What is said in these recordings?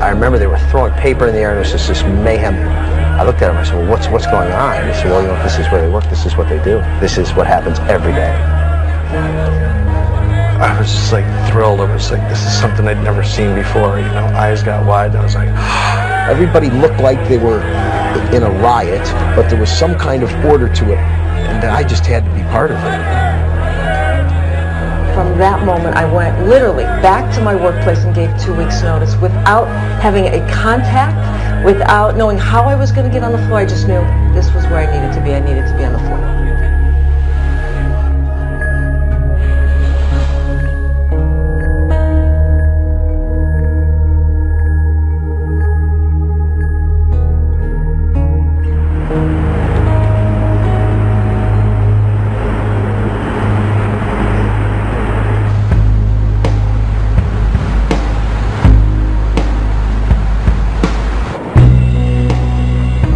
I remember they were throwing paper in the air and it was just this mayhem. I looked at him and I said, well, what's going on? And he said, well, you know, this is where they work, this is what they do. This is what happens every day. I was just like thrilled. I was like, this is something I'd never seen before. You know, eyes got wide. I was like, everybody looked like they were in a riot, but there was some kind of order to it. And I just had to be part of it. From that moment, I went literally back to my workplace and gave 2 weeks' notice without having a contact, without knowing how I was going to get on the floor. I just knew this was where I needed to be. I needed to be on the floor.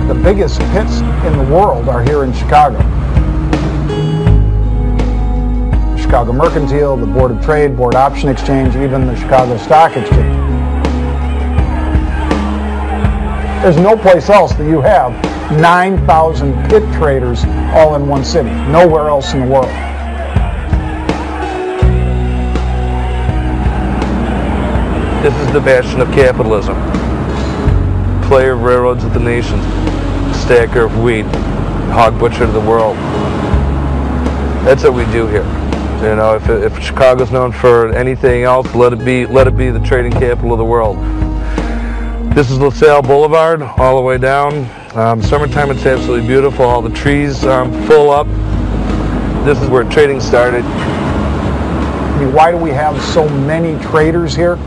The biggest pits in the world are here in Chicago. Chicago Mercantile, the Board of Trade, Board Option Exchange, even the Chicago Stock Exchange. There's no place else that you have 9,000 pit traders all in one city. Nowhere else in the world. This is the bastion of capitalism. Player of railroads of the nation. Stacker of wheat, hog butcher of the world. That's what we do here. You know, if Chicago's known for anything else, let it be the trading capital of the world. This is LaSalle Boulevard, all the way down. Summertime, it's absolutely beautiful. All the trees full up. This is where trading started. I mean, why do we have so many traders here?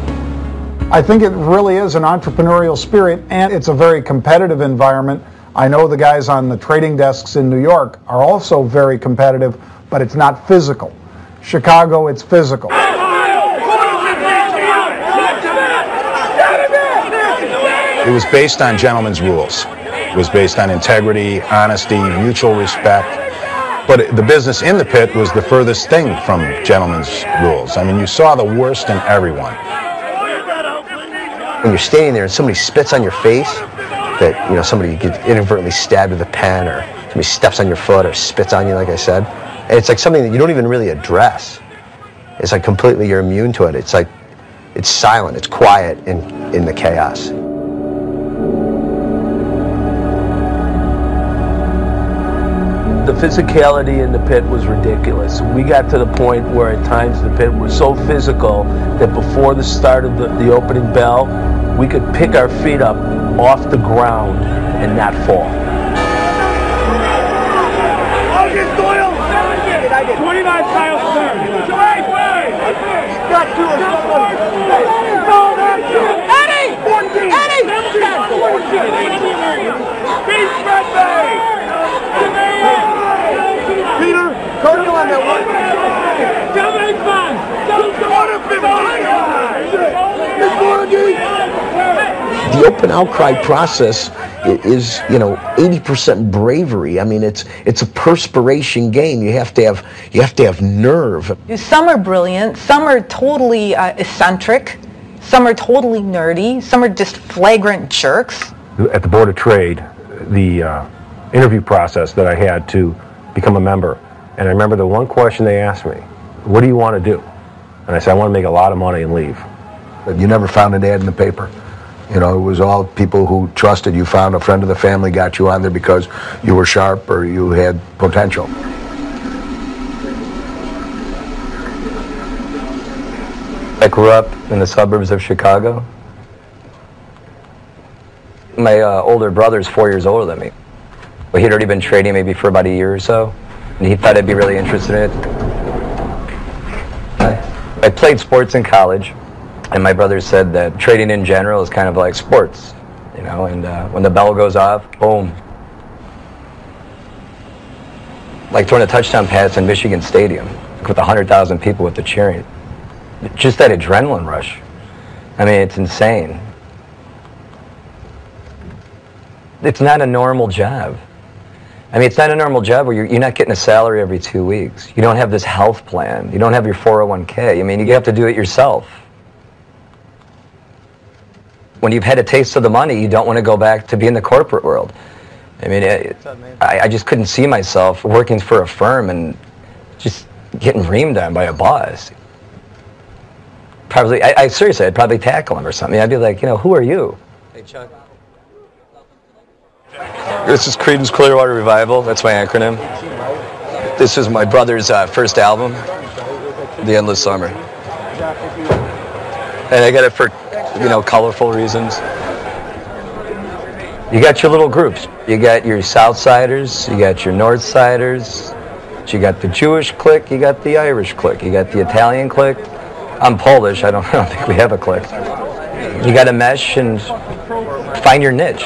I think it really is an entrepreneurial spirit, and it's a very competitive environment. I know the guys on the trading desks in New York are also very competitive, but it's not physical. Chicago, it's physical. It was based on gentlemen's rules. It was based on integrity, honesty, mutual respect. But the business in the pit was the furthest thing from gentlemen's rules. I mean, you saw the worst in everyone. When you're standing there and somebody spits on your face, that, you know, somebody gets inadvertently stabbed with a pen, or somebody steps on your foot or spits on you, like I said, and it's like something that you don't even really address. It's like completely, you're immune to it. It's like, it's silent, it's quiet in the chaos. The physicality in the pit was ridiculous. We got to the point where at times the pit was so physical that before the start of the opening bell, we could pick our feet up off the ground and not fall. 29 miles per Eddie! 14! Eddie! 14! Peter, Cardinal on that one. The open outcry process is, you know, 80% bravery. I mean, it's a perspiration game. You have to have nerve. Some are brilliant, some are totally eccentric, some are totally nerdy, some are just flagrant jerks. At the Board of Trade, the interview process that I had to become a member, and I remember the one question they asked me, what do you want to do? And I said, I want to make a lot of money and leave. You never found an ad in the paper. You know, it was all people who trusted you. Found a friend of the family, got you on there because you were sharp or you had potential. I grew up in the suburbs of Chicago. My older brother's 4 years older than me. But he'd already been trading maybe for about a year or so, and he thought I'd be really interested in it. I played sports in college, and my brother said that trading in general is kind of like sports, you know, and when the bell goes off, boom. Like throwing a touchdown pass in Michigan Stadium with 100,000 people with the cheering. Just that adrenaline rush. I mean, it's insane. It's not a normal job. I mean, it's not a normal job where you're not getting a salary every 2 weeks. You don't have this health plan. You don't have your 401k. I mean, you have to do it yourself. When you've had a taste of the money, you don't want to go back to be in the corporate world. I mean, I just couldn't see myself working for a firm and just getting reamed on by a boss. Probably, seriously, I'd probably tackle him or something. I'd be like, you know, who are you? Hey, Chuck. This is Creedence Clearwater Revival. That's my acronym. This is my brother's first album, The Endless Summer. And I got it for, you know, colorful reasons. You got your little groups. You got your Southsiders, you got your Northsiders, you got the Jewish clique, you got the Irish clique, you got the Italian clique. I'm Polish, I don't think we have a clique. You got to mesh and find your niche.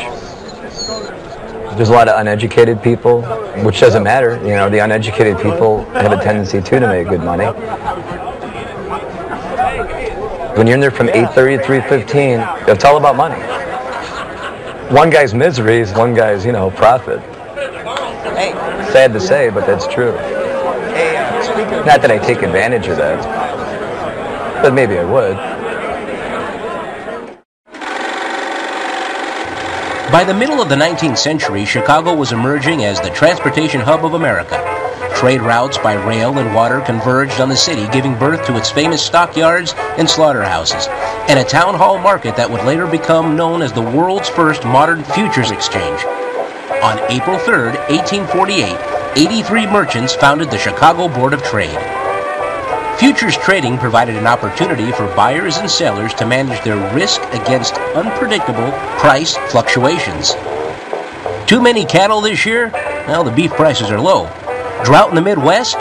There's a lot of uneducated people, which doesn't matter. You know, the uneducated people have a tendency too to make good money. When you're in there from 8:30 to 3:15, it's all about money. One guy's misery is one guy's, you know, profit. Sad to say, but that's true. Not that I take advantage of that, but maybe I would. By the middle of the 19th century, Chicago was emerging as the transportation hub of America. Trade routes by rail and water converged on the city, giving birth to its famous stockyards and slaughterhouses, and a town hall market that would later become known as the world's first modern futures exchange. On April 3rd, 1848, 83 merchants founded the Chicago Board of Trade. Futures trading provided an opportunity for buyers and sellers to manage their risk against unpredictable price fluctuations. Too many cattle this year? Well, the beef prices are low. Drought in the Midwest?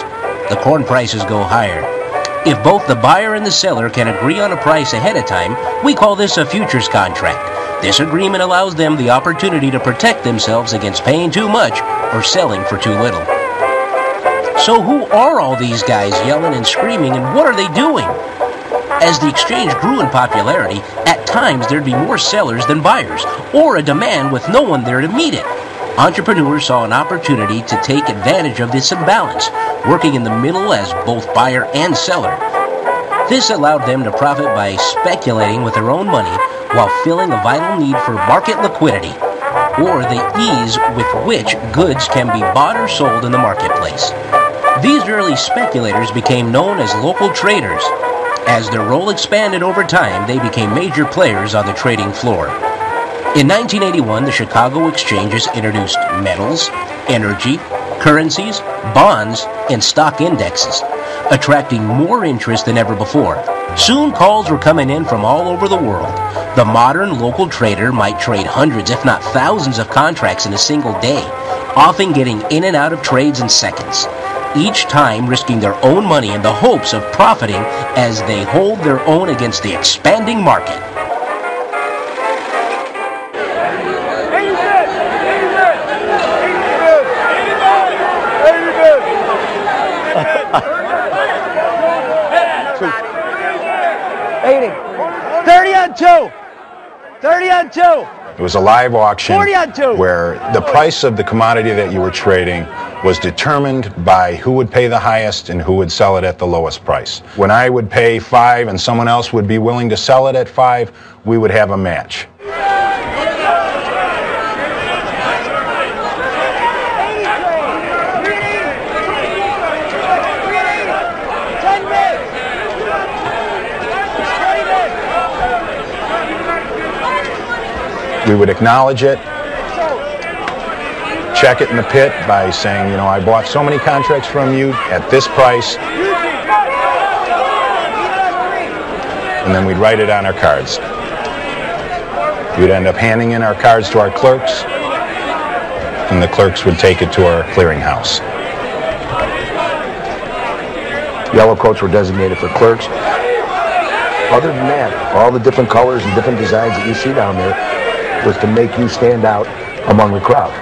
The corn prices go higher. If both the buyer and the seller can agree on a price ahead of time, we call this a futures contract. This agreement allows them the opportunity to protect themselves against paying too much or selling for too little. So who are all these guys yelling and screaming, and what are they doing? As the exchange grew in popularity, at times there'd be more sellers than buyers, or a demand with no one there to meet it. Entrepreneurs saw an opportunity to take advantage of this imbalance, working in the middle as both buyer and seller. This allowed them to profit by speculating with their own money while filling a vital need for market liquidity, or the ease with which goods can be bought or sold in the marketplace. These early speculators became known as local traders. As their role expanded over time, they became major players on the trading floor. In 1981, the Chicago Exchanges introduced metals, energy, currencies, bonds, and stock indexes, attracting more interest than ever before. Soon calls were coming in from all over the world. The modern local trader might trade hundreds, if not thousands, of contracts in a single day, often getting in and out of trades in seconds, each time risking their own money in the hopes of profiting as they hold their own against the expanding market. It was a live auction where the price of the commodity that you were trading was determined by who would pay the highest and who would sell it at the lowest price. When I would pay $5 and someone else would be willing to sell it at $5, we would have a match. We would acknowledge it, check it in the pit by saying, you know, I bought so many contracts from you at this price. and then we'd write it on our cards. We'd end up handing in our cards to our clerks, and the clerks would take it to our clearinghouse. Yellow coats were designated for clerks. Other than that, all the different colors and different designs that you see down there was to make you stand out among the crowd.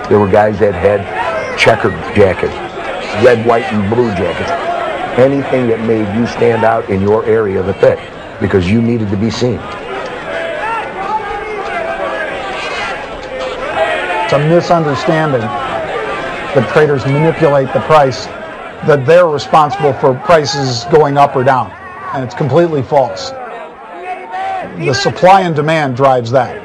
There were guys that had checkered jackets, red, white, and blue jackets. Anything that made you stand out in your area of the pit because you needed to be seen. It's a misunderstanding that traders manipulate the price, that they're responsible for prices going up or down. And it's completely false. The supply and demand drives that.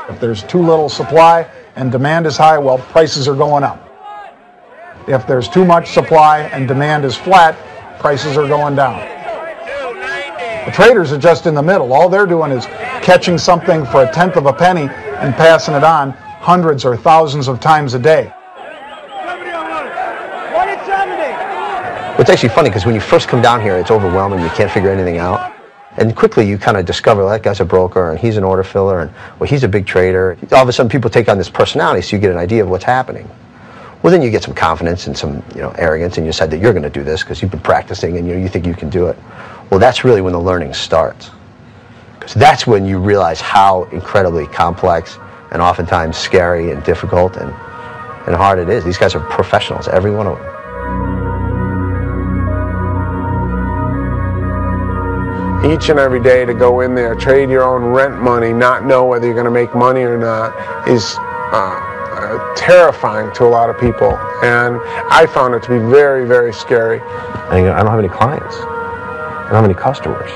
If there's too little supply and demand is high, well, prices are going up. If there's too much supply and demand is flat, prices are going down. The traders are just in the middle. All they're doing is catching something for 1/10 of a penny and passing it on hundreds or thousands of times a day. It's actually funny because when you first come down here, it's overwhelming. You can't figure anything out. And quickly you kind of discover, well, that guy's a broker, and he's an order filler, and well, he's a big trader. All of a sudden people take on this personality, so you get an idea of what's happening. Well, then you get some confidence and some arrogance, and you decide that you're going to do this because you've been practicing and you think you can do it. Well, that's really when the learning starts. Because that's when you realize how incredibly complex and oftentimes scary and difficult and hard it is. These guys are professionals, every one of them. Each and every day to go in there, trade your own rent money, not know whether you're going to make money or not, is terrifying to a lot of people. And I found it to be very, very scary. I don't have any clients. I don't have any customers.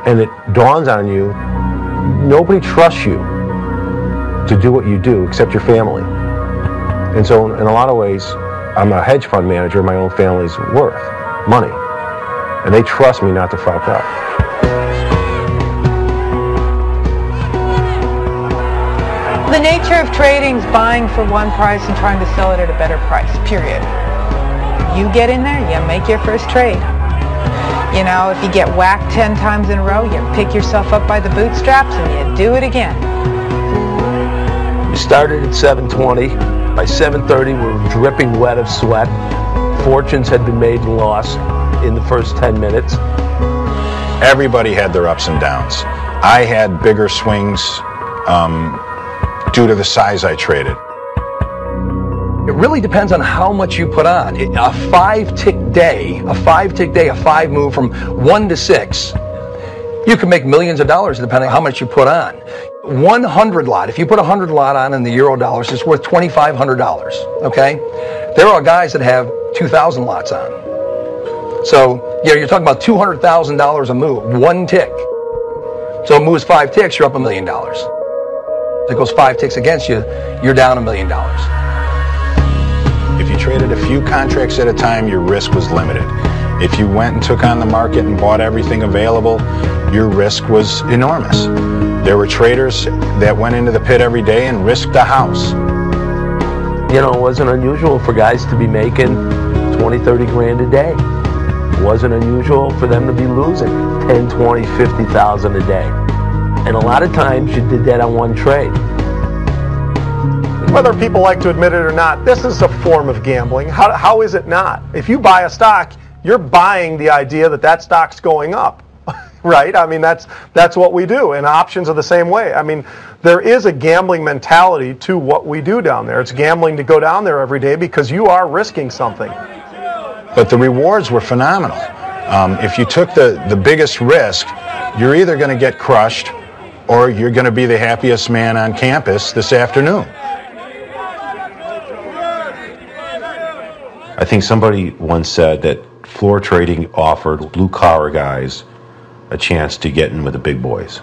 And it dawns on you, nobody trusts you to do what you do except your family. And so in a lot of ways, I'm a hedge fund manager of my own family's worth, money. And they trust me not to fuck up. The nature of trading is buying for one price and trying to sell it at a better price, period. You get in there, you make your first trade. You know, if you get whacked 10 times in a row, you pick yourself up by the bootstraps and you do it again. We started at 7:20. By 7:30, we were dripping wet of sweat. Fortunes had been made and lost in the first 10 minutes. Everybody had their ups and downs. I had bigger swings due to the size I traded. It really depends on how much you put on. A five-tick day, a five move from 1 to 6, you can make millions of dollars depending on how much you put on. 100 lot, if you put 100 lot on in the euro dollars, it's worth $2,500, okay? There are guys that have 2,000 lots on. So, you're talking about $200,000 a move, one tick. So it moves 5 ticks, you're up $1 million. If it goes 5 ticks against you, you're down $1 million. If you traded a few contracts at a time, your risk was limited. If you went and took on the market and bought everything available, your risk was enormous. There were traders that went into the pit every day and risked a house. You know, it wasn't unusual for guys to be making 20, 30 grand a day. It wasn't unusual for them to be losing 10, 20, 50,000 a day. And a lot of times you did that on one trade. Whether people like to admit it or not, this is a form of gambling. How is it not? If you buy a stock, you're buying the idea that that stock's going up, right? I mean, that's what we do, and options are the same way. I mean, there is a gambling mentality to what we do down there. It's gambling to go down there every day because you are risking something. But the rewards were phenomenal. If you took the biggest risk, you're either going to get crushed or you're going to be the happiest man on campus this afternoon. I think somebody once said that floor trading offered blue-collar guys a chance to get in with the big boys.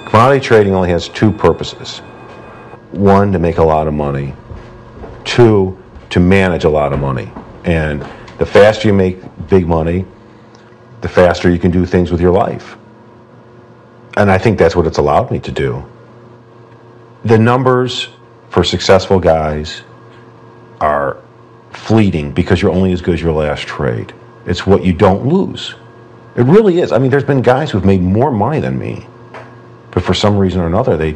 Commodity trading only has 2 purposes. 1, to make a lot of money. 2, to manage a lot of money. And the faster you make big money, the faster you can do things with your life. And I think that's what it's allowed me to do. The numbers for successful guys are fleeting because you're only as good as your last trade. It's what you don't lose. It really is. I mean, there's been guys who've made more money than me, but for some reason or another, it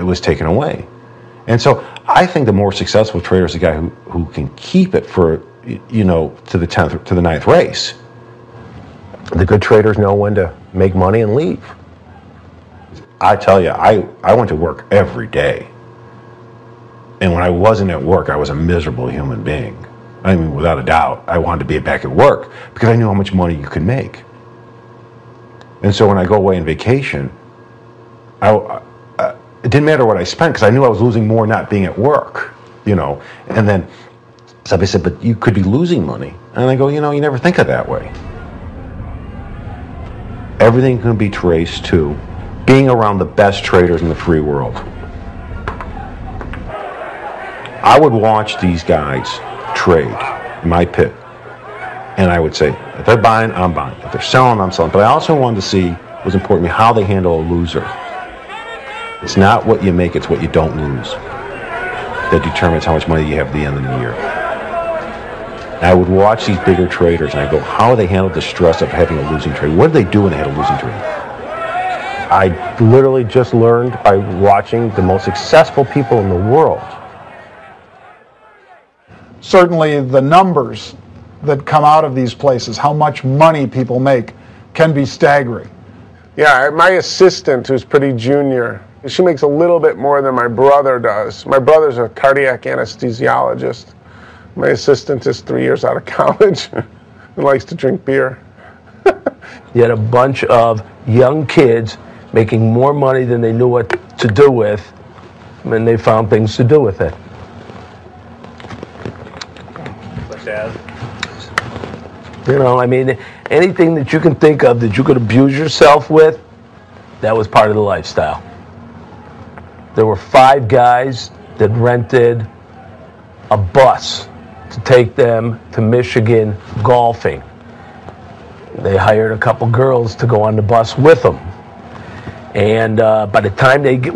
was taken away. And so I think the more successful trader is the guy who can keep it for, you know, to the 10th, to the 9th race. The good traders know when to make money and leave. I tell you, I went to work every day. And when I wasn't at work, I was a miserable human being. I mean, without a doubt, I wanted to be back at work because I knew how much money you could make. And so when I go away on vacation, it didn't matter what I spent because I knew I was losing more not being at work, you know. And then somebody said, but you could be losing money. And I go, you know, you never think of it that way. Everything can be traced to being around the best traders in the free world. I would watch these guys trade in my pit, and I would say, if they're buying, I'm buying. If they're selling, I'm selling. But I also wanted to see, what was important to me, how they handle a loser. It's not what you make, it's what you don't lose that determines how much money you have at the end of the year. And I would watch these bigger traders, and I go, how do they handle the stress of having a losing trade? What do they do when they had a losing trade? I literally just learned by watching the most successful people in the world. Certainly the numbers that come out of these places, how much money people make, can be staggering. Yeah, my assistant, who's pretty junior, she makes a little bit more than my brother does. My brother's a cardiac anesthesiologist. My assistant is 3 years out of college and likes to drink beer. You had a bunch of young kids making more money than they knew what to do with, and they found things to do with it. You know, I mean, anything that you can think of that you could abuse yourself with, that was part of the lifestyle. There were 5 guys that rented a bus to take them to Michigan golfing. They hired a couple girls to go on the bus with them. And by the time it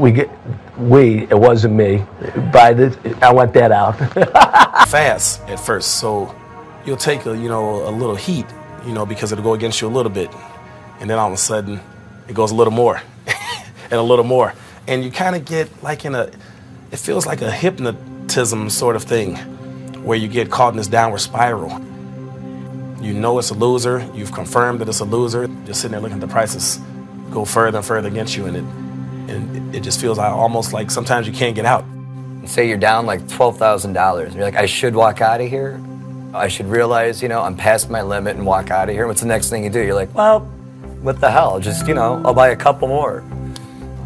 wasn't me. I want that out. Fast at first, so you'll take a little heat, because it'll go against you a little bit, and then all of a sudden it goes a little more and a little more, and you kind of get like it feels like a hypnotism sort of thing, where you get caught in this downward spiral. You know it's a loser. You've confirmed that it's a loser. Just sitting there looking at the prices go further and further against you, and it just feels almost like sometimes you can't get out. Say you're down like $12,000. You're like, I should walk out of here. I should realize, I'm past my limit and walk out of here. What's the next thing you do? You're like, well, what the hell? Just, I'll buy a couple more.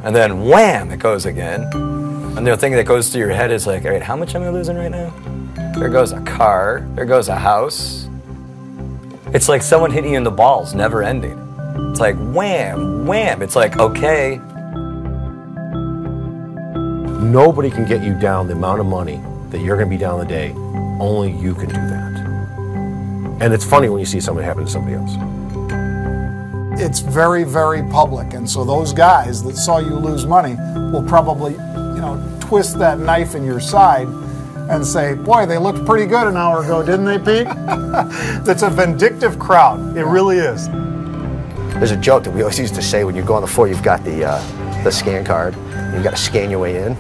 And then wham, it goes again. And the thing that goes through your head is like, all right, how much am I losing right now? There goes a car. There goes a house. It's like someone hitting you in the balls, never ending. It's like wham, wham. It's like, okay. Nobody can get you down the amount of money that you're going to be down the day. Only you can do that. And it's funny when you see something happen to somebody else. It's very, very public, and so those guys that saw you lose money will probably, twist that knife in your side and say, boy, they looked pretty good an hour ago, didn't they, Pete? That's a vindictive crowd. It really is. There's a joke that we always used to say when you go on the floor, you've got the scan card, and you've got to scan your way in.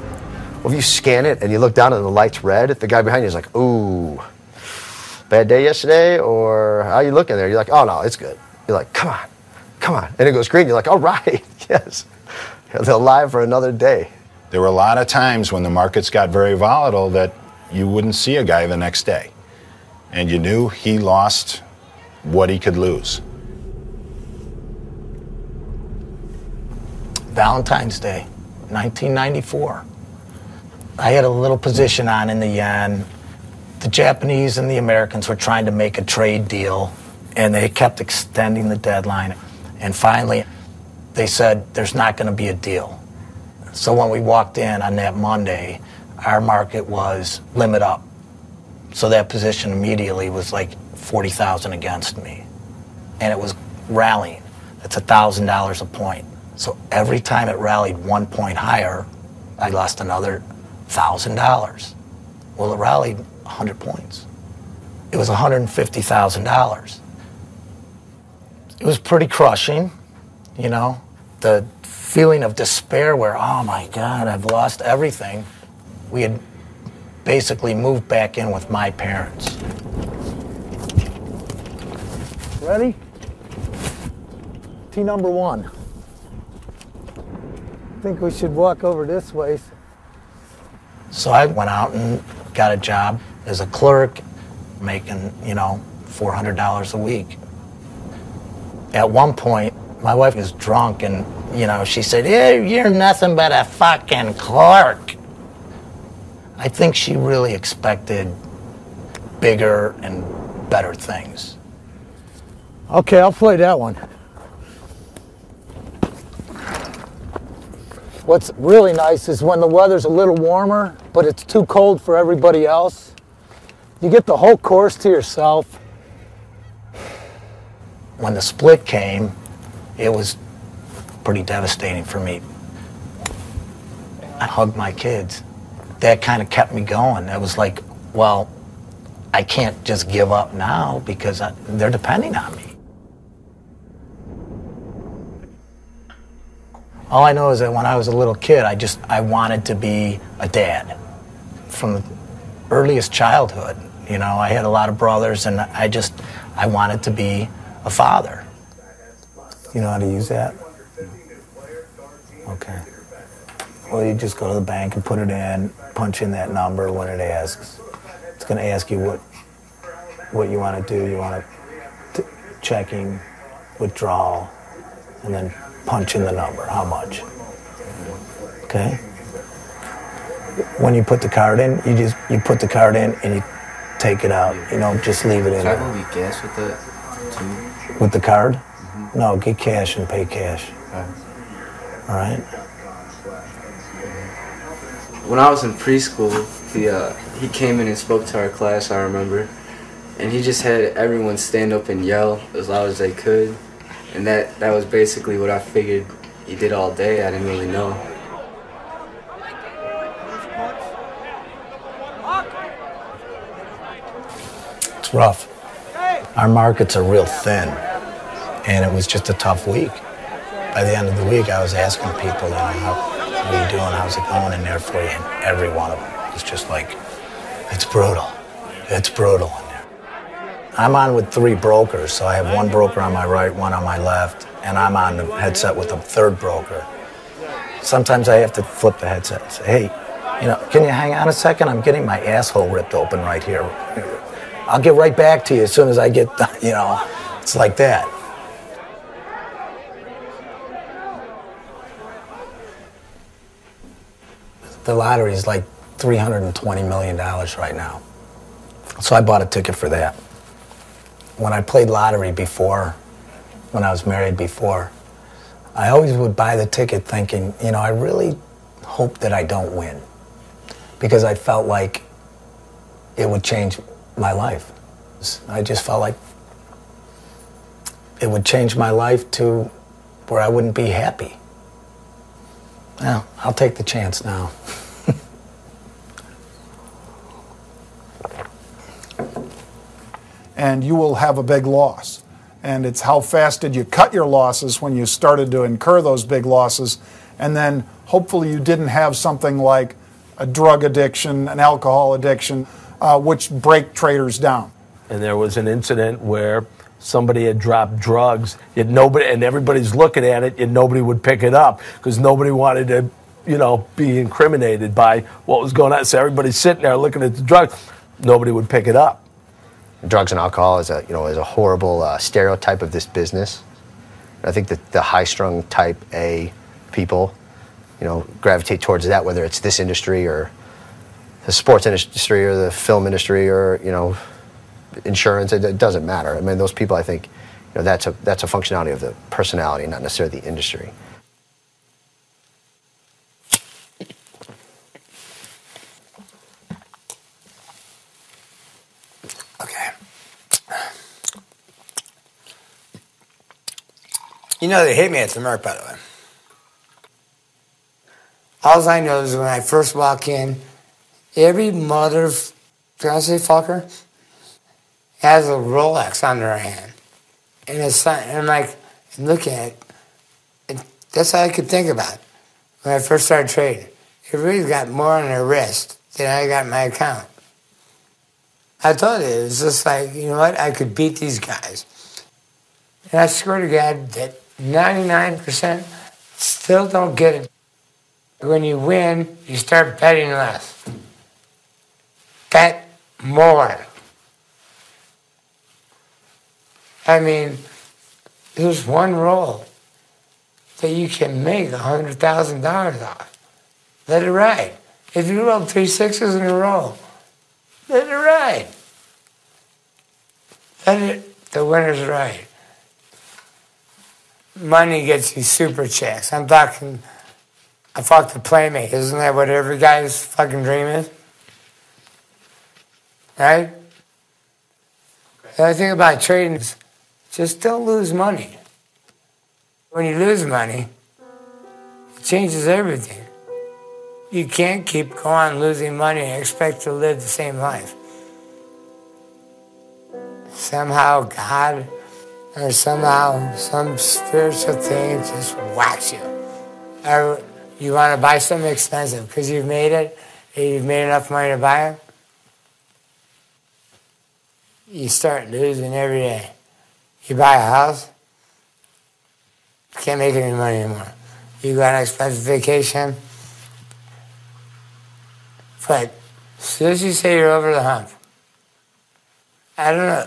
Well, if you scan it and you look down and the light's red, the guy behind you is like, ooh, bad day yesterday, or how you looking there? You're like, oh, no, it's good. You're like, come on. And it goes green. You're like, all right, yes. They're alive for another day. There were a lot of times when the markets got very volatile that you wouldn't see a guy the next day. And you knew he lost what he could lose. Valentine's Day, 1994. I had a little position on in the yen. The Japanese and the Americans were trying to make a trade deal, and they kept extending the deadline. And finally, they said, there's not going to be a deal. So when we walked in on that Monday, our market was limit up. So that position immediately was like 40,000 against me. And it was rallying. That's $1,000 a point. So every time it rallied 1 point higher, I lost another $1,000. Well, it rallied 100 points. It was $150,000. It was pretty crushing, you know, the feeling of despair where, oh my God, I've lost everything. We had basically moved back in with my parents. Ready? Tee number 1. I think we should walk over this way. So I went out and got a job as a clerk, making, you know, $400 a week. At one point, my wife was drunk and, you know, she said, you're nothing but a fucking clerk. I think she really expected bigger and better things. Okay, I'll play that one. What's really nice is when the weather's a little warmer, but it's too cold for everybody else, you get the whole course to yourself. When the split came, it was pretty devastating for me. I hugged my kids. That kind of kept me going. It was like, well, I can't just give up now because they're depending on me. All I know is that when I was a little kid, I wanted to be a dad. From the earliest childhood, you know, I had a lot of brothers and I wanted to be a father. You know how to use that? Okay. Well, you just go to the bank and put it in, punch in that number when it asks. It's going to ask you what you want to do. You want to checking, withdrawal, and then punch in the number, how much. Okay? When you put the card in, you put the card in and you take it out. You know, just leave it in there. Can I go cash with that too? With the card? Mm-hmm. No, get cash and pay cash. All right? When I was in preschool, he came in and spoke to our class, I remember. And he just had everyone stand up and yell as loud as they could. And that was basically what I figured he did all day. I didn't really know. It's rough. Our markets are real thin, and it was just a tough week. By the end of the week, I was asking people, you know, how are you doing? How's it going in there for you? And every one of them was just like, it's brutal. It's brutal in there. I'm on with 3 brokers, so I have 1 broker on my right, 1 on my left, and I'm on the headset with a 3rd broker. Sometimes I have to flip the headset and say, hey, you know, can you hang on a second? I'm getting my asshole ripped open right here. I'll get right back to you as soon as I get done, you know. It's like that. The lottery is like $320 million right now. So I bought a ticket for that. When I played lottery before, when I was married before, I always would buy the ticket thinking, you know, I really hope that I don't win. Because I felt like it would change my life. I just felt like it would change my life to where I wouldn't be happy. Well, I'll take the chance now. And you will have a big loss. And it's how fast did you cut your losses when you started to incur those big losses, and then hopefully you didn't have something like a drug addiction, an alcohol addiction, which break traders down. And there was an incident where somebody had dropped drugs, yet nobody, and everybody's looking at it, and nobody would pick it up because nobody wanted to, you know, be incriminated by what was going on. So everybody's sitting there looking at the drugs, nobody would pick it up. Drugs and alcohol is a horrible stereotype of this business. I think that the high-strung type A people, you know, gravitate towards that, whether it's this industry or the sports industry or the film industry or, you know, insurance. It doesn't matter. I mean, those people, I think, you know, that's a functionality of the personality, not necessarily the industry. Okay. You know they hit me at the Merc, by the way. All I know is when I first walk in, every mother, can I say fucker, has a Rolex on their hand. And it's not, and I'm like, and looking at it, and that's all I could think about when I first started trading. Everybody's got more on their wrist than I got in my account. I thought it was just like, you know what, I could beat these guys. And I swear to God that 99% still don't get it. When you win, you start betting less. Bet more. I mean, there's one roll that you can make $100,000 off. Let it ride. If you roll 3 6s in a row, let it ride. Let it, the winner's ride. Money gets you super checks. I'm talking, I fucked the Playmate. Isn't that what every guy's fucking dream is? Right? The other thing about trading is just don't lose money. When you lose money, it changes everything. You can't keep going losing money and expect to live the same life. Somehow God or somehow some spiritual thing just whacks you. Or you want to buy something expensive because you've made it, and you've made enough money to buy it. You start losing every day. You buy a house, you can't make any money anymore. You go on an expensive vacation, but as soon as you say you're over the hump, I don't know.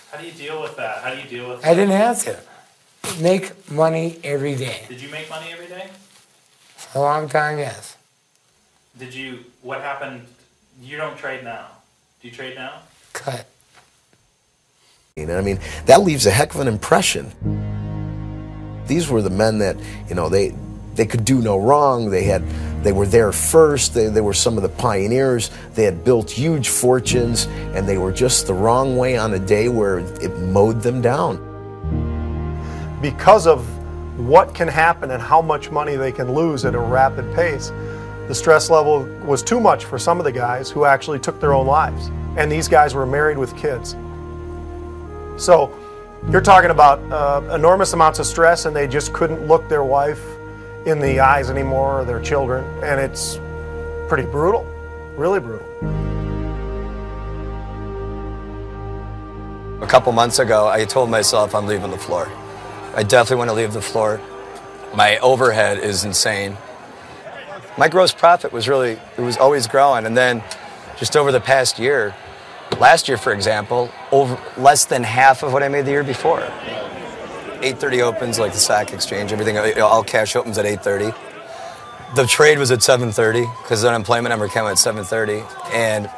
How do you deal with that? How do you deal with I didn't have to. Make money every day. Did you make money every day? For a long time, yes. Did you, what happened? You don't trade now. Do you trade now? Cut. I mean, that leaves a heck of an impression. These were the men that, you know, they could do no wrong. They were there first. They were some of the pioneers. They had built huge fortunes, and they were just the wrong way on a day where it mowed them down. Because of what can happen and how much money they can lose at a rapid pace, the stress level was too much for some of the guys who actually took their own lives. And these guys were married with kids. So you're talking about enormous amounts of stress, and they just couldn't look their wife in the eyes anymore, or their children, and it's pretty brutal, really brutal. A couple months ago, I told myself I'm leaving the floor. I definitely want to leave the floor. My overhead is insane. My gross profit was always growing, and then just over the past year, last year, for example, over less than half of what I made the year before. 8:30 opens, like the stock exchange, everything, all cash opens at 8:30. The trade was at 7:30 because the unemployment number came out at 7:30, and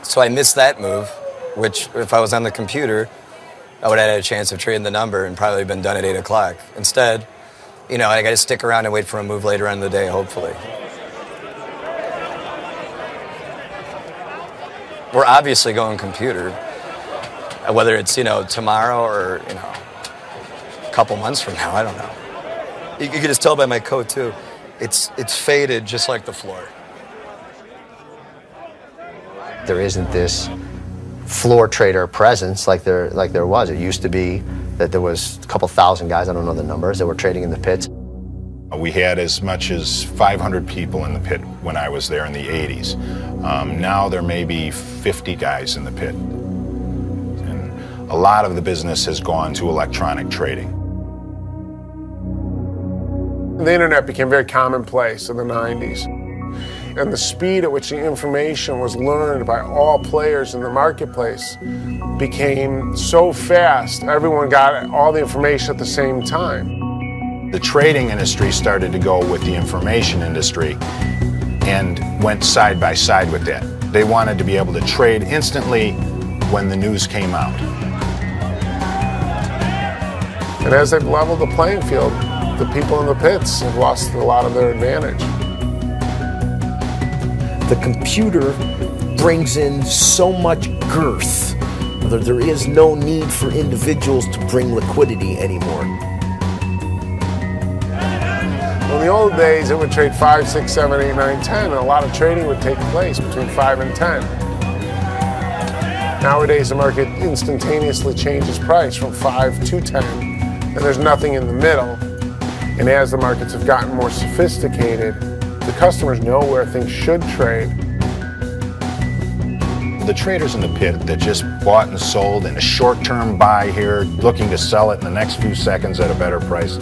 so I missed that move, which if I was on the computer, I would have had a chance of trading the number and probably been done at 8 o'clock. Instead, you know, I got to stick around and wait for a move later on in the day, hopefully. We're obviously going computer, whether it's, you know, tomorrow or, you know, a couple months from now, I don't know. You can just tell by my coat, too. It's faded just like the floor. There isn't this floor trader presence like there was. It used to be that there was a couple thousand guys, I don't know the numbers, that were trading in the pits. We had as much as 500 people in the pit when I was there in the 80s. Now there may be 50 guys in the pit. And a lot of the business has gone to electronic trading. The internet became very commonplace in the 90s. And the speed at which the information was learned by all players in the marketplace became so fast, everyone got all the information at the same time. The trading industry started to go with the information industry and went side by side with that. They wanted to be able to trade instantly when the news came out. And as they've leveled the playing field, the people in the pits have lost a lot of their advantage. The computer brings in so much girth. There is no need for individuals to bring liquidity anymore. Well, the old days, it would trade 5, 6, 7, 8, 9, 10, and a lot of trading would take place between 5 and 10. Nowadays, the market instantaneously changes price from 5 to 10, and there's nothing in the middle. And as the markets have gotten more sophisticated, the customers know where things should trade. The traders in the pit that just bought and sold in a short-term buy here, looking to sell it in the next few seconds at a better price,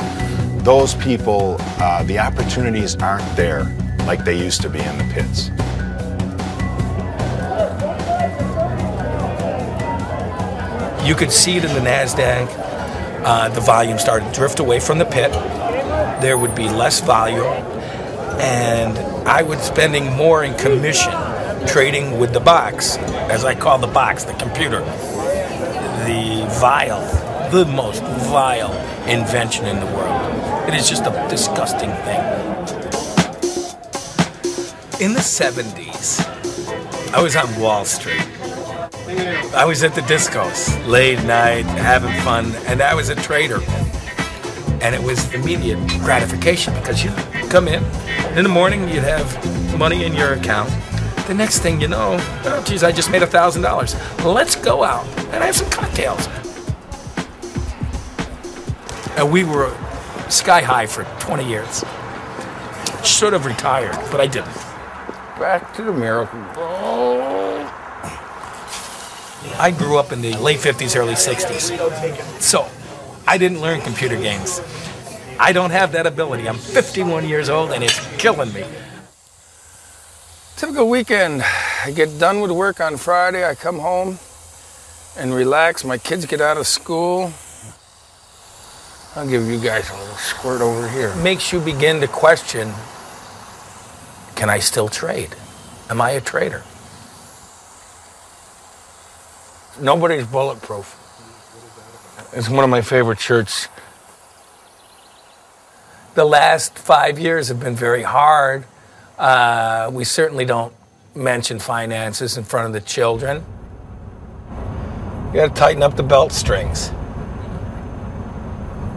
those people, the opportunities aren't there like they used to be in the pits. You could see it in the NASDAQ. The volume started to drift away from the pit. There would be less volume, and I was spending more in commission trading with the box, as I call the box, the computer. The most vile invention in the world. It is just a disgusting thing. In the 70s, I was on Wall Street. I was at the discos, late night, having fun, and I was a trader. And it was immediate gratification because you'd come in the morning, you'd have money in your account. The next thing you know, oh geez, I just made $1,000. Let's go out and have some cocktails. And we were sky high for 20 years. Should have retired, but I didn't. Back to America. I grew up in the late 50s, early 60s. So I didn't learn computer games. I don't have that ability. I'm 51 years old and it's killing me. Typical weekend. I get done with work on Friday. I come home and relax. My kids get out of school. I'll give you guys a little squirt over here. Makes you begin to question, can I still trade? Am I a trader? Nobody's bulletproof. It's one of my favorite shirts. The last 5 years have been very hard. We certainly don't mention finances in front of the children. You got to tighten up the belt strings.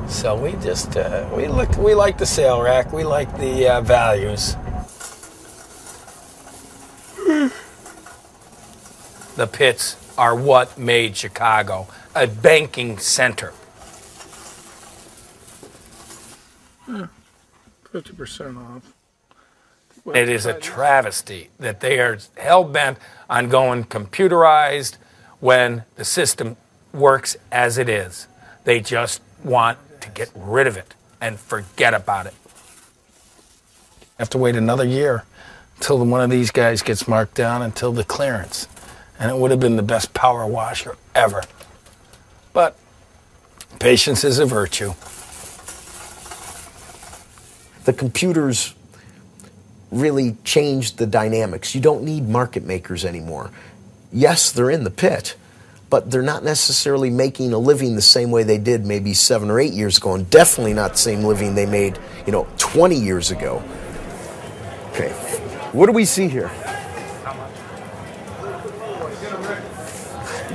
So we just we like the sale rack. We like the values. The pits are what made Chicago a banking center. 50% off. It is a travesty that they are hell-bent on going computerized when the system works as it is. They just want to get rid of it and forget about it. Have to wait another year until one of these guys gets marked down until the clearance. And it would have been the best power washer ever. But patience is a virtue. The computers really changed the dynamics. You don't need market makers anymore. Yes, they're in the pit, but they're not necessarily making a living the same way they did maybe 7 or 8 years ago, and definitely not the same living they made, 20 years ago. Okay, what do we see here?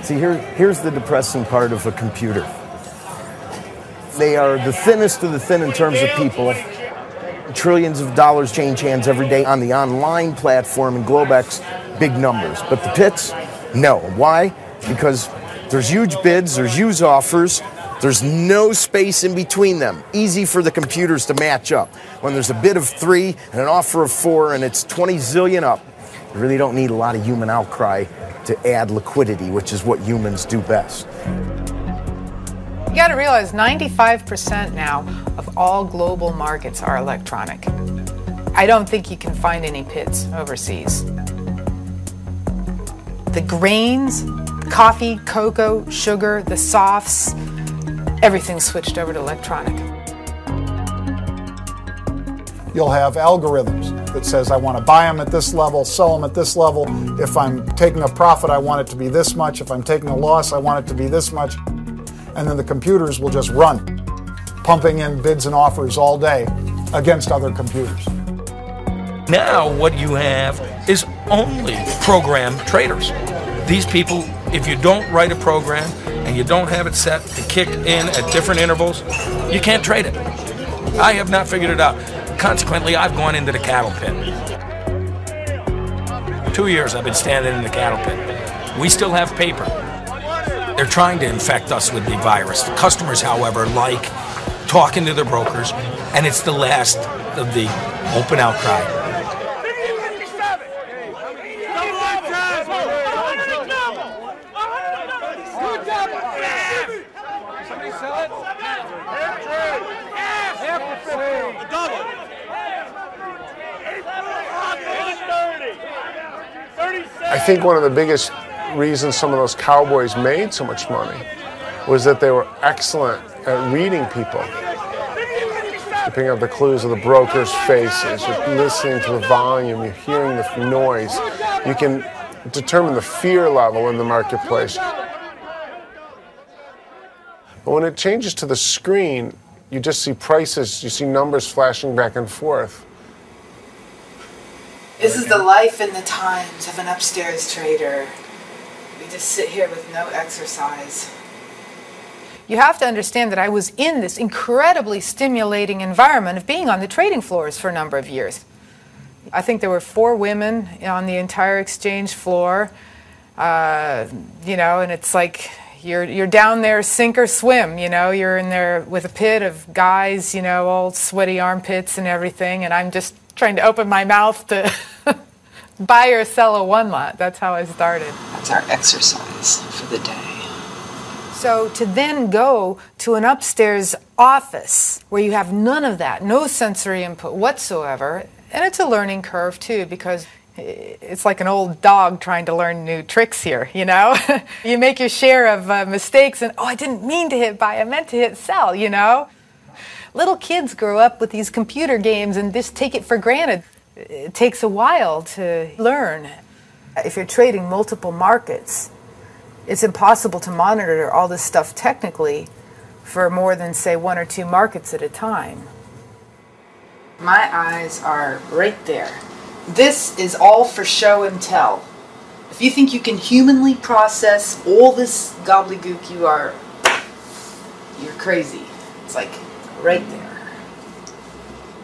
See, here's the depressing part of a computer. They are the thinnest of the thin in terms of people. Trillions of dollars change hands every day on the online platform and Globex, big numbers. But the pits, no. Why? Because there's huge bids, there's huge offers, there's no space in between them. Easy for the computers to match up. When there's a bid of 3 and an offer of 4 and it's 20 zillion up, you really don't need a lot of human outcry to add liquidity, which is what humans do best. You got to realize 95% now of all global markets are electronic. I don't think you can find any pits overseas. The grains, coffee, cocoa, sugar, the softs, everything's switched over to electronic. You'll have algorithms that says I want to buy them at this level, sell them at this level. If I'm taking a profit, I want it to be this much. If I'm taking a loss, I want it to be this much. And then the computers will just run, pumping in bids and offers all day against other computers. Now what you have is only program traders. These people, if you don't write a program and you don't have it set to kick in at different intervals, you can't trade it. I have not figured it out. consequently, I've gone into the cattle pit. 2 years I've been standing in the cattle pit. We still have paper. They're trying to infect us with the virus. The customers, however, like talking to their brokers, and it's the last of the open outcry. I think one of the biggest reasons some of those cowboys made so much money was that they were excellent at reading people. You're picking up the clues of the broker's faces, you're listening to the volume, you're hearing the noise. You can determine the fear level in the marketplace. But when it changes to the screen, you just see prices, you see numbers flashing back and forth. This is the life and the times of an upstairs trader. We just sit here with no exercise. You have to understand that I was in this incredibly stimulating environment of being on the trading floors for a number of years. I think there were 4 women on the entire exchange floor, you know, and it's like you're down there sink or swim, you know, you're in there with a pit of guys, you know, all sweaty armpits and everything, and I'm just trying to open my mouth to buy or sell a one lot. That's how I started. That's our exercise for the day. So to then go to an upstairs office where you have none of that, no sensory input whatsoever, and it's a learning curve too, because it's like an old dog trying to learn new tricks here, you know? You make your share of mistakes and, oh, I didn't mean to hit buy, I meant to hit sell, you know? Little kids grow up with these computer games and just take it for granted. It takes a while to learn. If you're trading multiple markets, it's impossible to monitor all this stuff technically for more than, say, 1 or 2 markets at a time. My eyes are right there. This is all for show and tell. If you think you can humanly process all this gobbledygook, you're crazy. It's like right there.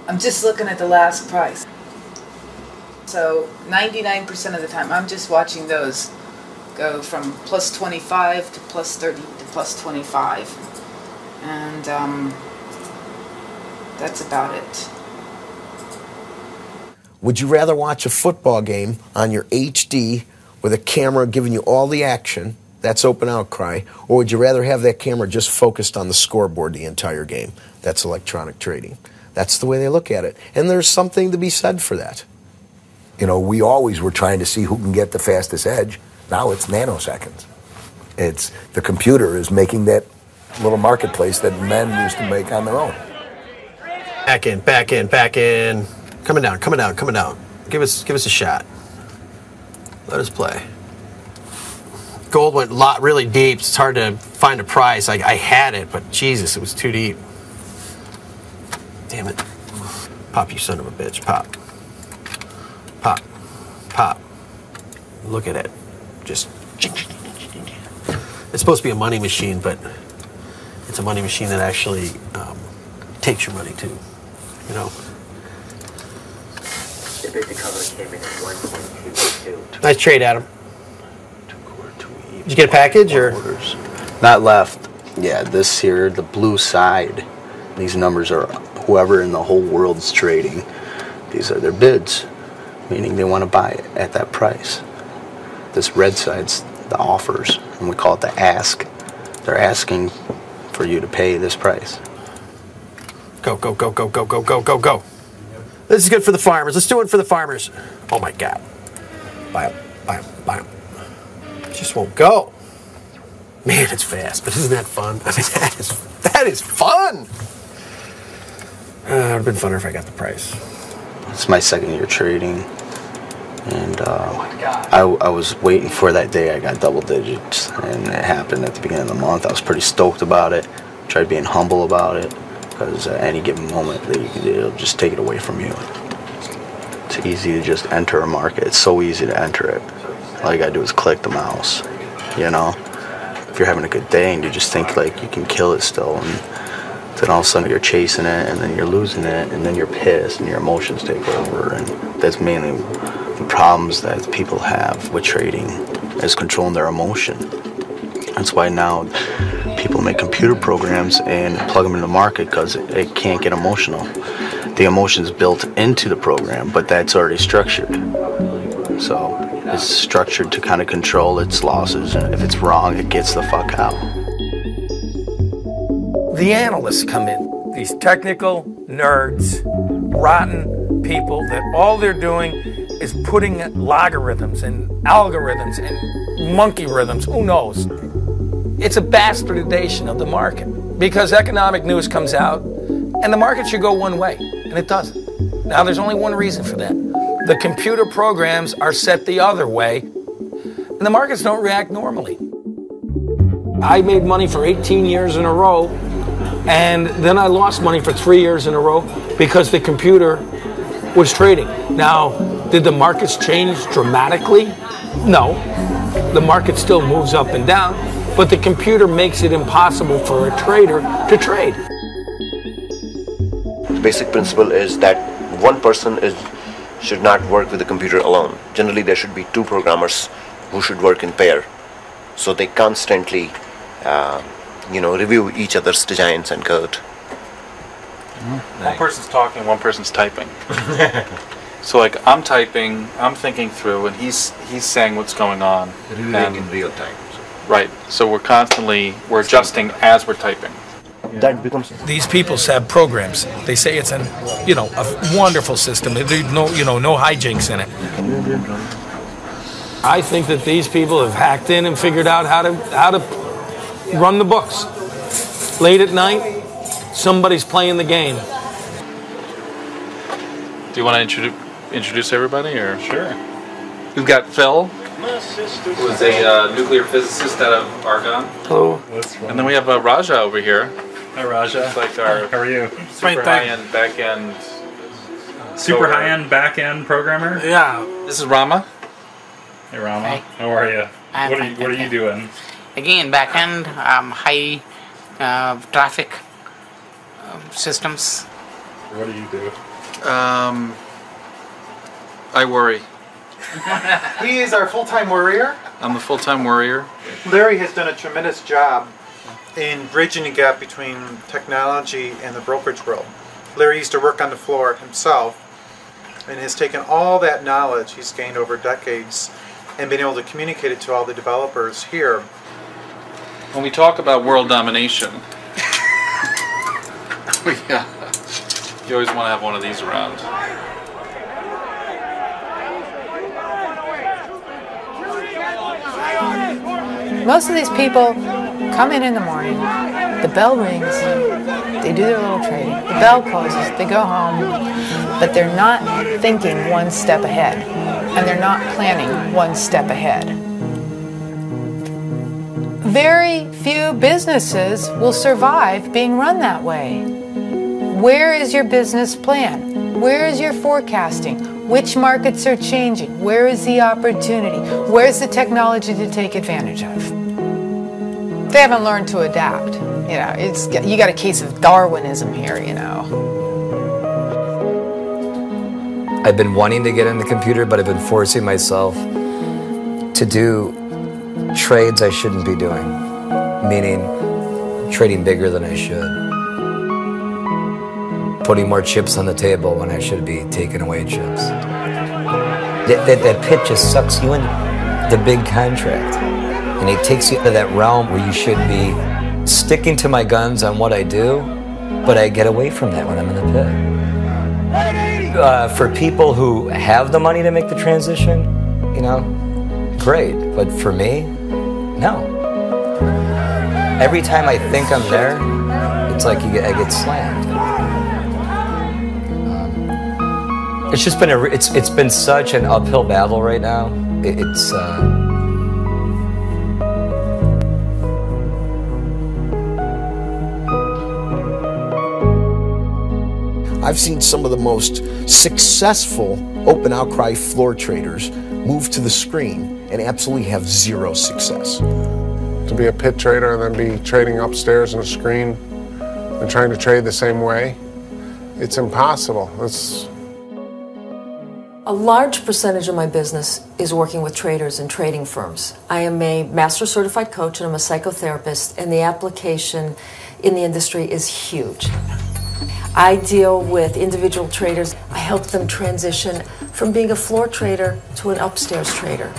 I'm just looking at the last price. So 99% of the time, I'm just watching those go from plus 25 to plus 30 to plus 25. And that's about it. Would you rather watch a football game on your HD with a camera giving you all the action, that's open outcry, or would you rather have that camera just focused on the scoreboard the entire game? That's electronic trading. That's the way they look at it. And there's something to be said for that. You know, we always were trying to see who can get the fastest edge. Now it's nanoseconds. It's the computer is making that little marketplace that men used to make on their own. Back in, back in, back in. Coming down, coming down, coming down. Give us a shot. Let us play. Gold went really deep. It's hard to find a price. I had it, but Jesus, it was too deep. Damn it. Pop, you son of a bitch. Pop. Pop. Pop. Look at it. Just... It's supposed to be a money machine, but it's a money machine that actually takes your money too. You know? Nice trade, Adam. Did you get a package or? Not left. Yeah, this here, the blue side. These numbers are whoever in the whole world's trading. These are their bids, meaning they want to buy it at that price. This red side's the offers, and we call it the ask. They're asking for you to pay this price. Go, go, go, go, go, go, go, go, go. This is good for the farmers. Let's do it for the farmers. Oh my God. Buy them, buy them, buy them. Just won't go. Man, it's fast, but isn't that fun? I mean, that is fun. It would have been funner if I got the price. It's my second year trading, and I was waiting for that day I got double digits, and it happened at the beginning of the month. I was pretty stoked about it. Tried being humble about it, because at any given moment, it'll just take it away from you. It's easy to just enter a market. It's so easy to enter it. All you gotta do is click the mouse, you know? If you're having a good day and you just think like you can kill it still, and then all of a sudden you're chasing it, and then you're losing it, and then you're pissed, and your emotions take over, and that's mainly the problems that people have with trading, is controlling their emotion. That's why now people make computer programs and plug them in the market because it can't get emotional. The emotion is built into the program, but that's already structured. So it's structured to kind of control its losses, and if it's wrong, it gets the fuck out. The analysts come in, these technical nerds, rotten people that all they're doing is putting logarithms and algorithms and monkey rhythms, who knows. It's a bastardization of the market because economic news comes out and the market should go one way, and it doesn't. Now there's only one reason for that. The computer programs are set the other way, and the markets don't react normally. I made money for 18 years in a row, and then I lost money for 3 years in a row because the computer was trading. Now, did the markets change dramatically? No. The market still moves up and down, but the computer makes it impossible for a trader to trade. The basic principle is that one person should not work with the computer alone. Generally, there should be two programmers who should work in pair, so they constantly review each other's designs and code. One person's talking, one person's typing. So like I'm typing, I'm thinking through, and he's saying what's going on. Reviewing in real time. Right. So we're adjusting as we're typing. That becomes. These people have programs. They say it's a wonderful system. There's no hijinks in it. I think that these people have hacked in and figured out how to run the books. Late at night, somebody's playing the game. Do you want to introduce everybody, or sure? We've got Phil, who is a nuclear physicist out of Argonne. Hello. And then we have Raja over here. Hi, Raja. It's like our How are you? super high-end back-end. Super high-end back-end programmer. Yeah. This is Rama. Hey, Rama. Hi. How are you? I'm What fine, are you doing? Again, backend, high traffic systems. What do you do? I worry. He is our full-time worrier. I'm the full-time worrier. Larry has done a tremendous job in bridging the gap between technology and the brokerage world. Larry used to work on the floor himself and has taken all that knowledge he's gained over decades and been able to communicate it to all the developers here. When we talk about world domination, you always want to have one of these around. Most of these people come in the morning, the bell rings, they do their little trading, the bell closes, they go home, but they're not thinking one step ahead, and they're not planning one step ahead. Very few businesses will survive being run that way. Where is your business plan? Where is your forecasting? Which markets are changing? Where is the opportunity? Where's the technology to take advantage of? They haven't learned to adapt. You got a case of Darwinism here, I've been wanting to get in the computer, but I've been forcing myself to do trades I shouldn't be doing, meaning trading bigger than I should, putting more chips on the table when I should be taking away chips. That pit just sucks you into the big contract, and it takes you into that realm where you should be sticking to my guns on what I do, but I get away from that when I'm in the pit. For people who have the money to make the transition, great, but for me, no. Every time I think I'm there, it's like I get slammed. It's just been it's been such an uphill battle right now. I've seen some of the most successful open outcry floor traders move to the screen and absolutely have zero success. To be a pit trader and then be trading upstairs in a screen, and trying to trade the same way, it's impossible. A large percentage of my business is working with traders and trading firms. I am a master certified coach and I'm a psychotherapist, and the application in the industry is huge. I deal with individual traders. I help them transition from being a floor trader to an upstairs trader.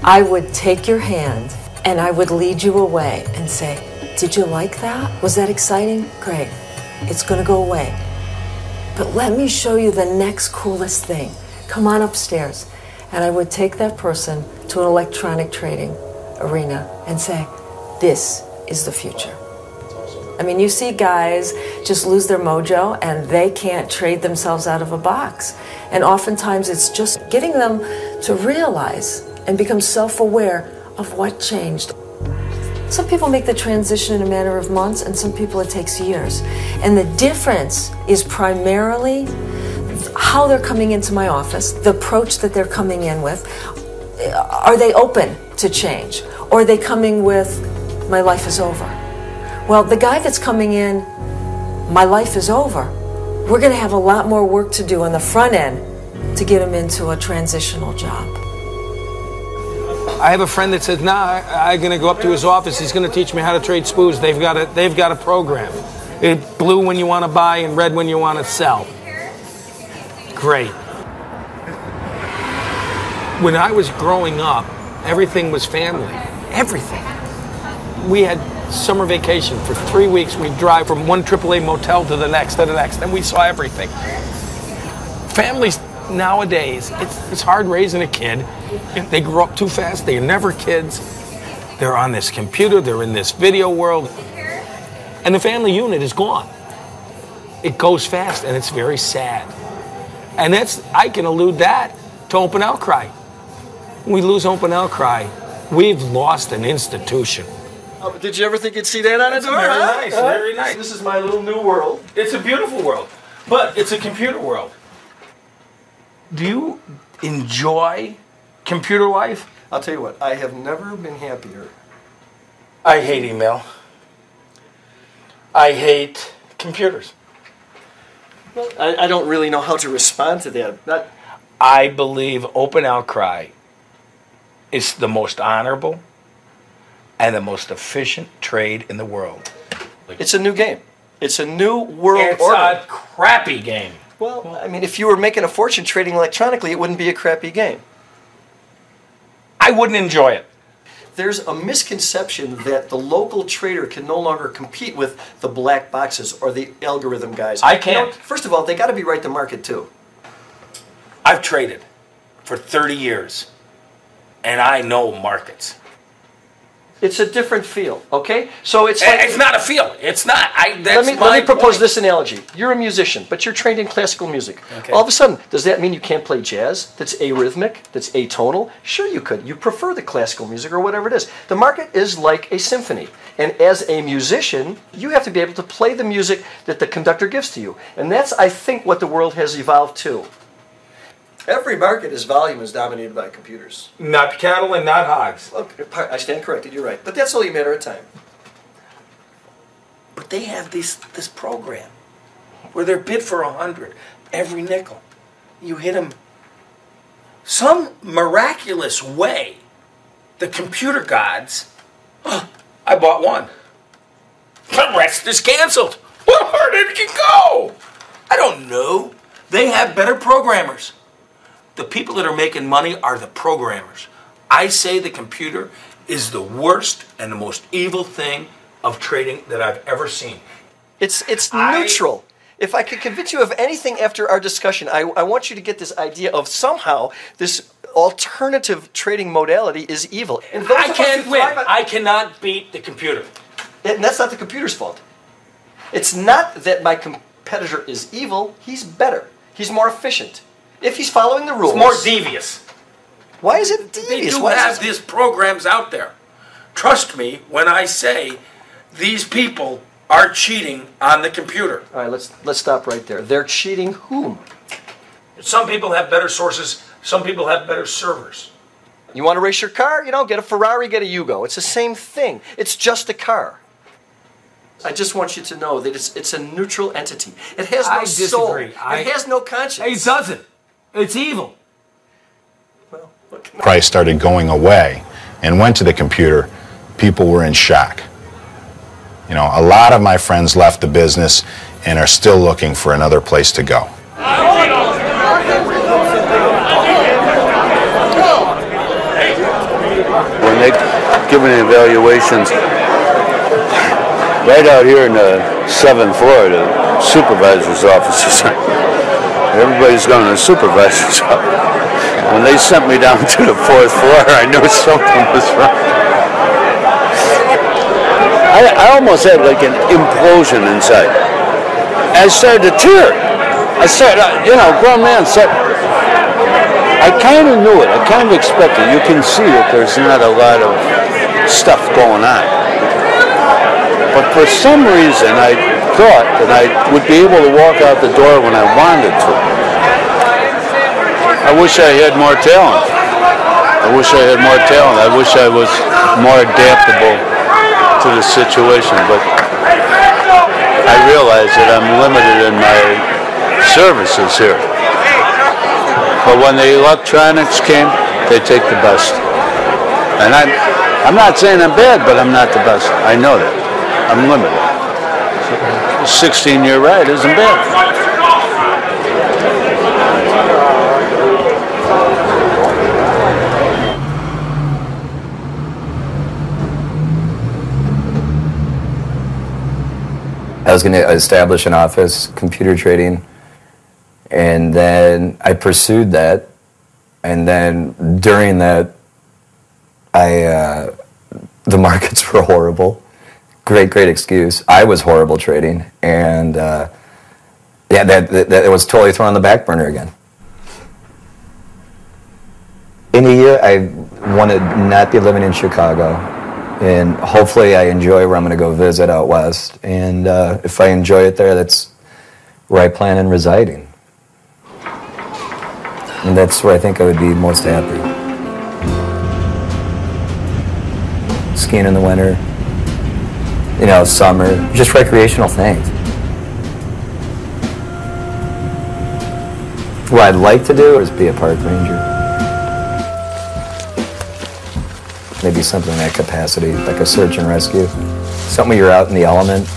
I would take your hand and I would lead you away and say, did you like that? Was that exciting? Great. It's going to go away. But let me show you the next coolest thing. Come on upstairs. And I would take that person to an electronic trading arena and say, this is the future. I mean, you see guys just lose their mojo and they can't trade themselves out of a box. And oftentimes it's just getting them to realize and become self-aware of what changed. Some people make the transition in a matter of months, and some people it takes years. And the difference is primarily how they're coming into my office, the approach that they're coming in with. Are they open to change? Or are they coming with, my life is over? Well, the guy that's coming in, my life is over, we're going to have a lot more work to do on the front end to get him into a transitional job. I have a friend that says, nah, I'm going to go up to his office. He's going to teach me how to trade spoos. They've got a program. It's blue when you want to buy and red when you want to sell. Great. When I was growing up, everything was family. Everything. We had summer vacation for 3 weeks. We'd drive from one AAA motel to the next, and we saw everything. Families nowadays, it's hard raising a kid. They grow up too fast. They're never kids. They're on this computer. They're in this video world. And the family unit is gone. It goes fast, and it's very sad. And I can allude that to Open Outcry. When we lose Open Outcry, we've lost an institution. Oh, but did you ever think you'd see that on a door? Very nice, very nice. This is my little new world. It's a beautiful world, but it's a computer world. Do you enjoy computer life? I'll tell you what, I have never been happier. I hate email. I hate computers. Well, I don't really know how to respond to that. I believe Open Outcry is the most honorable and the most efficient trade in the world. It's a new game. It's a new world order. It's a crappy game. Well, I mean, if you were making a fortune trading electronically, it wouldn't be a crappy game. I wouldn't enjoy it. There's a misconception that the local trader can no longer compete with the black boxes or the algorithm guys. I can't. You know, first of all, they got to be right to market too. I've traded for 30 years, and I know markets. It's a different feel, okay? So it's like... It's not a feel. It's not. Let me propose this analogy. You're a musician, but you're trained in classical music. Okay. All of a sudden, does that mean you can't play jazz that's arrhythmic, that's atonal? Sure you could. You prefer the classical music or whatever it is. The market is like a symphony. And as a musician, you have to be able to play the music that the conductor gives to you. And that's, I think, what the world has evolved to. Every market, as volume, is dominated by computers. Not cattle and not hogs. Okay, I stand corrected, you're right. But that's only a matter of time. But they have this program where they're bid for 100 every nickel. You hit them some miraculous way. The computer gods, I bought one. The rest is canceled. Where did it go? I don't know. They have better programmers. The people that are making money are the programmers. I say the computer is the worst and the most evil thing of trading that I've ever seen. It's neutral. If I could convince you of anything after our discussion, I want you to get this idea of somehow this alternative trading modality is evil. And I can't win. I cannot beat the computer. And that's not the computer's fault. It's not that my competitor is evil. He's better. He's more efficient. If he's following the rules... It's more devious. Why is it devious? They do have these programs out there. Trust me when I say these people are cheating on the computer. All right, let's stop right there. They're cheating whom? Some people have better sources. Some people have better servers. You want to race your car? You know, get a Ferrari, get a Yugo. It's the same thing. It's just a car. I just want you to know that it's a neutral entity. It has no I soul. disagree. It has no conscience. It doesn't. It's evil. Price started going away and went to the computer, people were in shock. You know, a lot of my friends left the business and are still looking for another place to go. When they give me evaluations, right out here in the 7th floor, the supervisor's office, everybody's going to the supervisor's office. When they sent me down to the 4th floor, I knew something was wrong. I almost had like an implosion inside. I started to tear. I started, grown man, I kind of knew it. I kind of expected. You can see that there's not a lot of stuff going on. But for some reason, I thought that I would be able to walk out the door when I wanted to. I wish I had more talent. I wish I had more talent. I wish I was more adaptable to the situation. But I realize that I'm limited in my services here. But when the electronics came, they take the best. And I'm not saying I'm bad, but I'm not the best. I know that. I'm limited. A 16-year ride isn't bad. I was going to establish an office, computer trading, and then I pursued that, and then during that, the markets were horrible. Great excuse. I was horrible trading, and yeah, that was totally thrown on the back burner again. In a year, I want to not be living in Chicago, and hopefully I enjoy where I'm going to go visit out west, and if I enjoy it there, that's where I plan on residing. And that's where I think I would be most happy. Skiing in the winter, summer, just recreational things. What I'd like to do is be a park ranger. Maybe something in that capacity, like a search and rescue. Something where you're out in the element,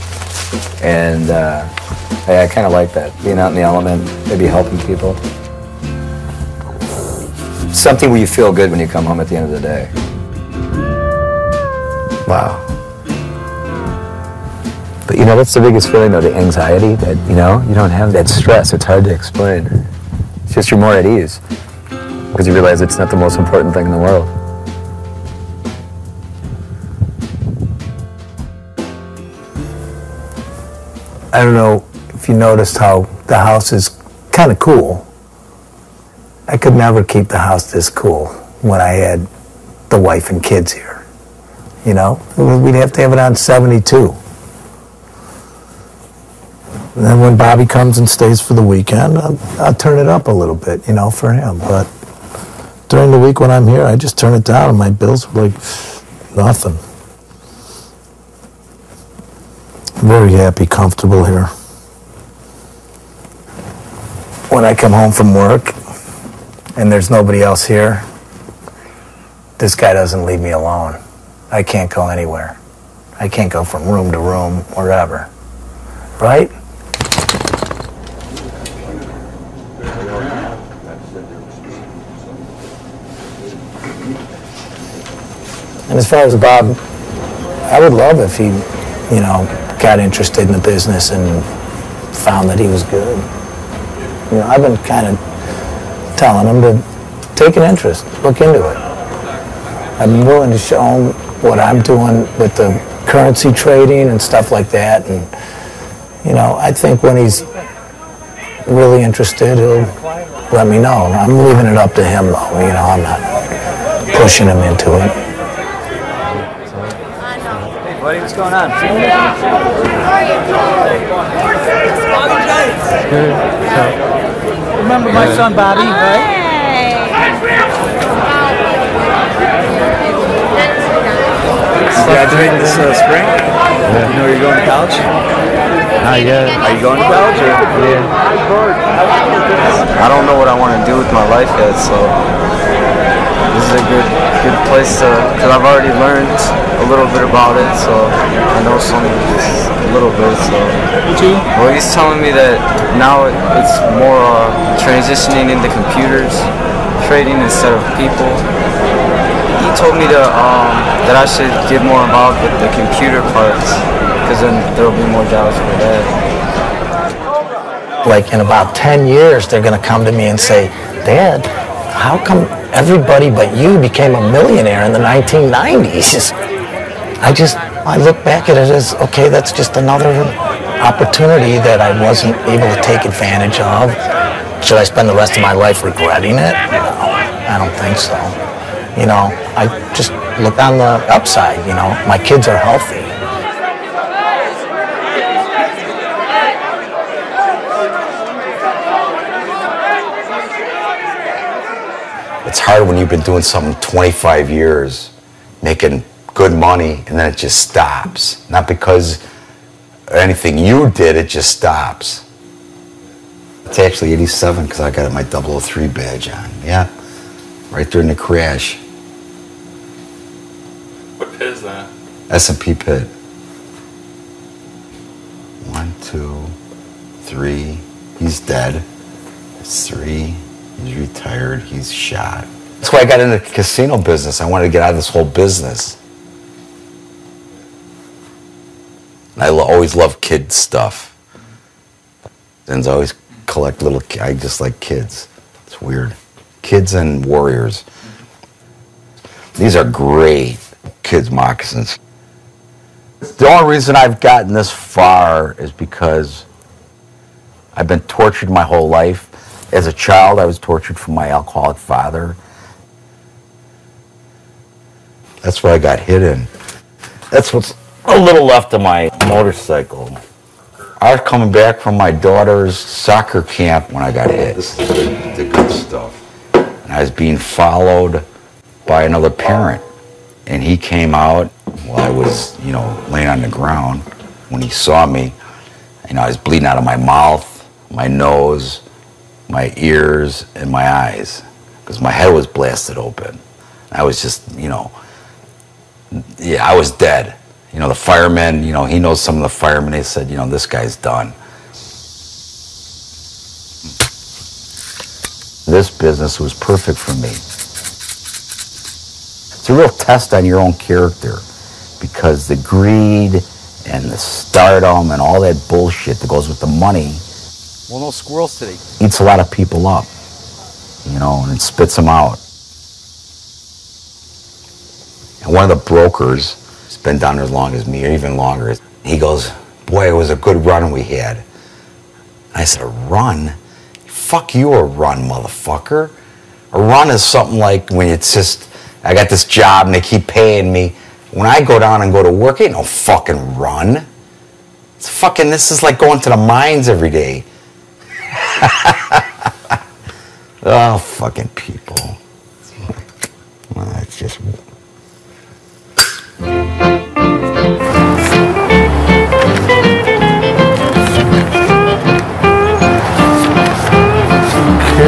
and I kind of like that, being out in the element, maybe helping people. Something where you feel good when you come home at the end of the day. Wow. But that's the biggest feeling, though, the anxiety, that, you don't have that stress. It's hard to explain. It's just you're more at ease, because you realize it's not the most important thing in the world. I don't know if you noticed how the house is kind of cool. I could never keep the house this cool when I had the wife and kids here. We'd have to have it on 72. And then when Bobby comes and stays for the weekend, I'll turn it up a little bit, for him. But during the week when I'm here, I just turn it down, and my bills are like nothing. Very happy, comfortable here. When I come home from work and there's nobody else here, this guy doesn't leave me alone. I can't go anywhere. I can't go from room to room, wherever. Right? And as far as Bob, I would love if he, got interested in the business and found that he was good. I've been kind of telling him to take an interest, look into it. I'm willing to show him what I'm doing with the currency trading and stuff like that. And, I think when he's really interested, he'll let me know. I'm leaving it up to him, though. I'm not pushing him into it. Buddy, what's going on? Remember my son Bobby, right? graduating this spring? Yeah. You know you're going to college? Not yet. Are you going to college? Or? Yeah. I don't know what I want to do with my life yet, so this is a good place to, because I've already learned a little bit about it, so I know some just a little bit. So, well, he's telling me that now it's more transitioning into computers, trading instead of people. He told me to that I should get more involved with the computer parts, because then there will be more jobs for that. Like in about 10 years, they're going to come to me and say, Dad, how come everybody but you became a millionaire in the 1990s? I look back at it as, okay, that's just another opportunity that I wasn't able to take advantage of. Should I spend the rest of my life regretting it? No, I don't think so. You know, I just look on the upside, you know, my kids are healthy. It's hard when you've been doing something 25 years, making good money, and then it just stops. Not because of anything you did, it just stops. It's actually 87 because I got my 003 badge on. Yeah, right during the crash. What pit is that? S&P pit. 1, 2, 3. He's dead. It's 3. He's retired. He's shot. That's why I got into the casino business. I wanted to get out of this whole business. I always love kid stuff. And I always collect little. I just like kids. It's weird. Kids and warriors. These are great kids' moccasins. The only reason I've gotten this far is because I've been tortured my whole life. As a child, I was tortured from my alcoholic father. That's where I got hit in. That's what's a little left of my motorcycle. I was coming back from my daughter's soccer camp when I got hit. This is the good stuff. And I was being followed by another parent. And he came out while I was, you know, laying on the ground. When he saw me, you know, I was bleeding out of my mouth, my nose, my ears, and my eyes, because my head was blasted open. I was just, you know, yeah, I was dead. You know, the firemen, you know, he knows some of the firemen, they said, you know, this guy's done. This business was perfect for me. It's a real test on your own character, because the greed and the stardom and all that bullshit that goes with the money, well, no squirrels today, eats a lot of people up, you know, and it spits them out. And one of the brokers, he's been down there as long as me, or even longer, he goes, boy, it was a good run we had. And I said, a run? Fuck you, a run, motherfucker. A run is something like when it's just, I got this job and they keep paying me. When I go down and go to work, ain't no fucking run. It's fucking, this is like going to the mines every day. Oh, fucking people. Well, it's just...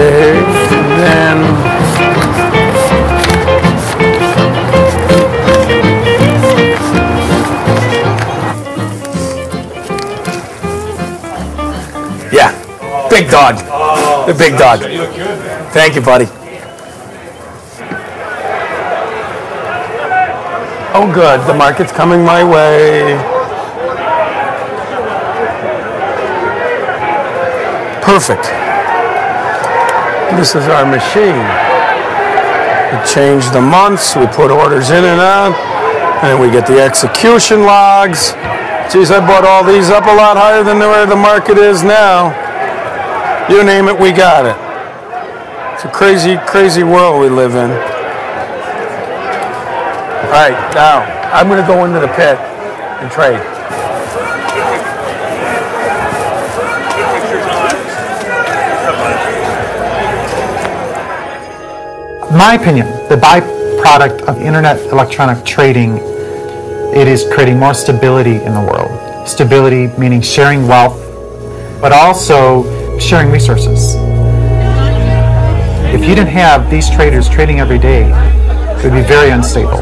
Okay, then... Yeah, big dog. The big dog. You look good, man. Thank you, buddy. Oh, good. The market's coming my way. Perfect. This is our machine. We change the months, we put orders in and out, and we get the execution logs. Geez, I bought all these up a lot higher than where the market is now. You name it, we got it. It's a crazy, crazy world we live in. All right, now, I'm going to go into the pit and trade. In my opinion, the byproduct of internet electronic trading It is creating more stability in the world. Stability meaning sharing wealth, but also sharing resources. If you didn't have these traders trading every day, it would be very unstable.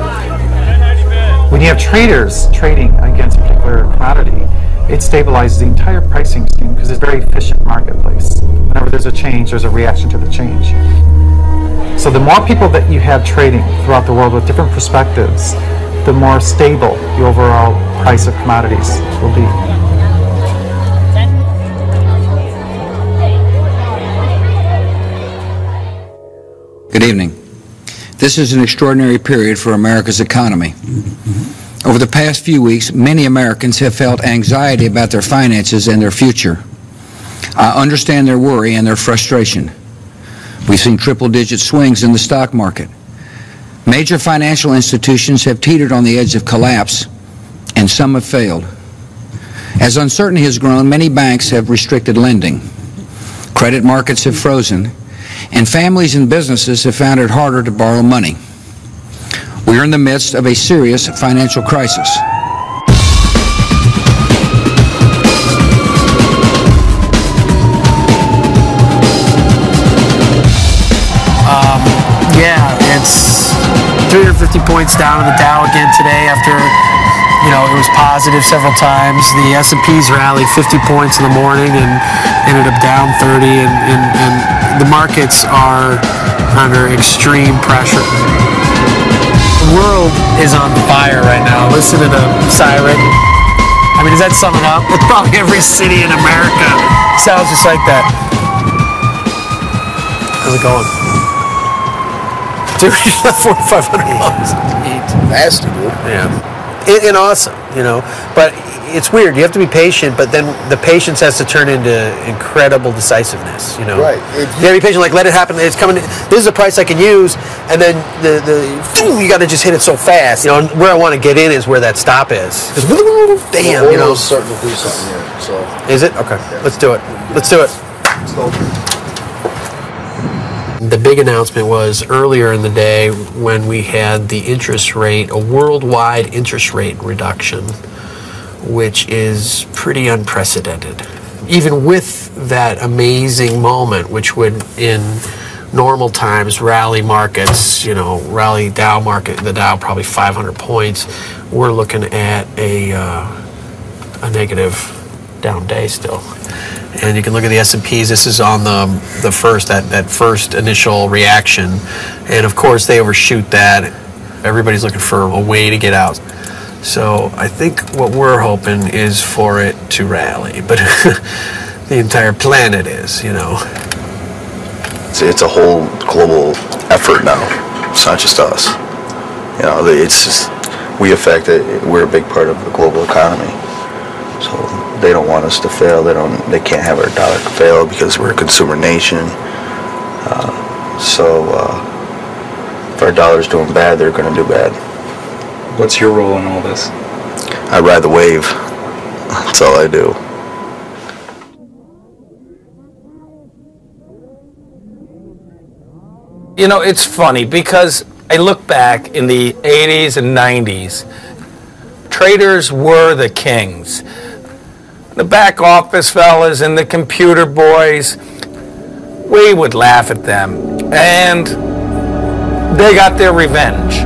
When you have traders trading against a particular commodity, it stabilizes the entire pricing scheme because it's a very efficient marketplace. Whenever there's a change, there's a reaction to the change. So the more people that you have trading throughout the world with different perspectives, the more stable the overall price of commodities will be. Good evening. This is an extraordinary period for America's economy. Over the past few weeks, many Americans have felt anxiety about their finances and their future. I understand their worry and their frustration. We've seen triple-digit swings in the stock market. Major financial institutions have teetered on the edge of collapse, and some have failed. As uncertainty has grown, many banks have restricted lending. Credit markets have frozen, and families and businesses have found it harder to borrow money. We are in the midst of a serious financial crisis. Yeah, it's 350 points down in the Dow again today after, it was positive several times. The S&Ps rallied 50 points in the morning and ended up down 30, and the markets are under extreme pressure. The world is on fire right now. Listen to the siren. I mean, does that sum it up? Probably every city in America sounds just like that. How's it going? Dude, you left $4,500. Nasty, dude. Yeah. And awesome, But it's weird. You have to be patient, but then the patience has to turn into incredible decisiveness, Right. You gotta be patient, like let it happen. It's coming. This is a price I can use, and then you got to just hit it so fast. Where I want to get in is where that stop is. Damn, Oil's starting to do something here. So. Is it? Okay. Yeah. Let's do it. Let's do it. Let's go. The big announcement was earlier in the day when we had the interest rate, a worldwide interest rate reduction, which is pretty unprecedented. Even with that amazing moment, which would in normal times rally markets, rally Dow market, the Dow probably 500 points, we're looking at a negative down day still. And you can look at the S&Ps. This is on the first, that first initial reaction. And of course they overshoot that. Everybody's looking for a way to get out. So I think what we're hoping is for it to rally, but the entire planet is, It's a whole global effort now. It's not just us. It's just, we affect it. We're a big part of the global economy. So they don't want us to fail. They can't have our dollar fail because we're a consumer nation. If our dollar's doing bad, they're going to do bad. What's your role in all this? I ride the wave. That's all I do. It's funny because I look back in the 80s and 90s, traders were the kings. The back office fellas and the computer boys, we would laugh at them, and they got their revenge.